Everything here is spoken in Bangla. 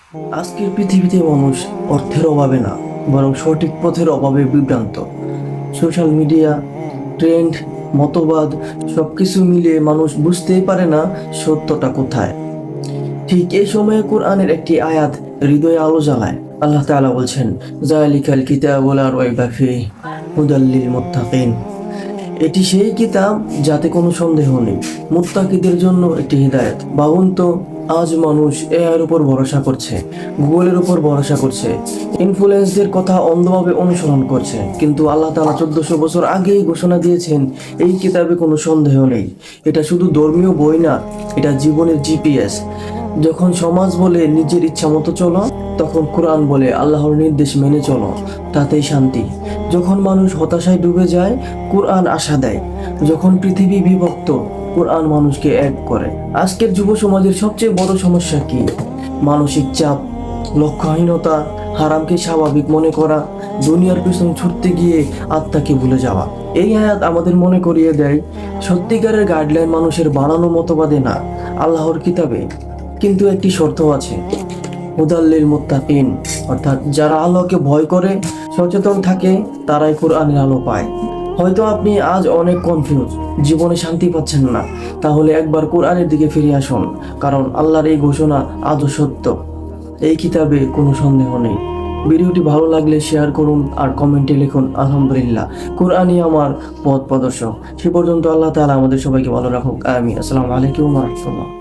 আজকের পৃথিবীতে মানুষ অর্থের অভাবে না, বরং সঠিক পথের অভাবে বিভ্রান্ত। সোশ্যাল মিডিয়া, ট্রেন্ড, মতবাদ সবকিছু মিলিয়ে মানুষ বুঝতেই পারে না সত্যটা কোথায়। ঠিক এই সময়ে কোরআনের একটি আয়াত হৃদয়ে আলো জ্বালায়। আল্লাহ তাআলা বলছেন, যালিকাল কিতাবু লা রাইবা ফীহি হুদাল লিল মুত্তাকিন। এটি সেই কিতাব যাতে কোনো সন্দেহ নেই, মুত্তাকিদের জন্য একটি হিদায়াত। ভাবুন তো, আজ মানুষ এআইয়ের উপর ভরসা করছে, গুগলের উপর ভরসা করছে, ইনফ্লুয়েন্সদের কথা অন্ধভাবে অনুসরণ করছে, কিন্তু আল্লাহ তাআলা 1400 বছর আগেই ঘোষণা দিয়েছেন এই কিতাবে কোনো সন্দেহ নেই। এটা শুধু ধর্মীয় বই না, এটা জীবনের জিপিএস। যখন সমাজ বলে নিজের ইচ্ছা মতো চলো, তখন কোরআন বলে আল্লাহর নির্দেশ মেনে চলো, তাতেই শান্তি। যখন মানুষ হতাশায় ডুবে যায়, কোরআন আশা দেয়। যখন পৃথিবী বিভক্ত, কোরআন মানুষকে এক করে। আজকের যুব সমাজের সবচেয়ে বড় সমস্যা কি? মানসিক চাপ, লক্ষ্যহীনতা, হারামকে স্বাভাবিক মনে করা, দুনিয়ার পিছনে ছুটতে গিয়ে আত্মাকে ভুলে যাওয়া। এই আয়াত আমাদের মনে করিয়ে দেয়, সত্যিকারের গাইডলাইন মানুষের বানানো মতবাদে না, আল্লাহর কিতাবে। কিন্তু একটি শর্ত আছে, হুদাল লিল মুত্তাকিন, অর্থাৎ যারা আল্লাহকে ভয় করে, সচেতন থাকে, তারাই কোরআনের আলো পায়। হয়তো আপনি আজ অনেক কনফিউজ, জীবনে শান্তি পাচ্ছেন না, তাহলে একবার কোরআনের দিকে ফিরে আসুন, কারণ আল্লাহর এই ঘোষণা আজও সত্য। এই কিতাবে কোনো সন্দেহ নেই। ভিডিওটি ভালো লাগলে শেয়ার করুন আর কমেন্টে লিখুন আলহামদুলিল্লাহ, কোরআনই আমার পথ প্রদর্শক। সে পর্যন্ত আল্লাহ তাআলা আমাদের সবাইকে ভালো রাখুক। আমিন। আসসালামু আলাইকুম ওয়া রাহমাতুল্লাহ।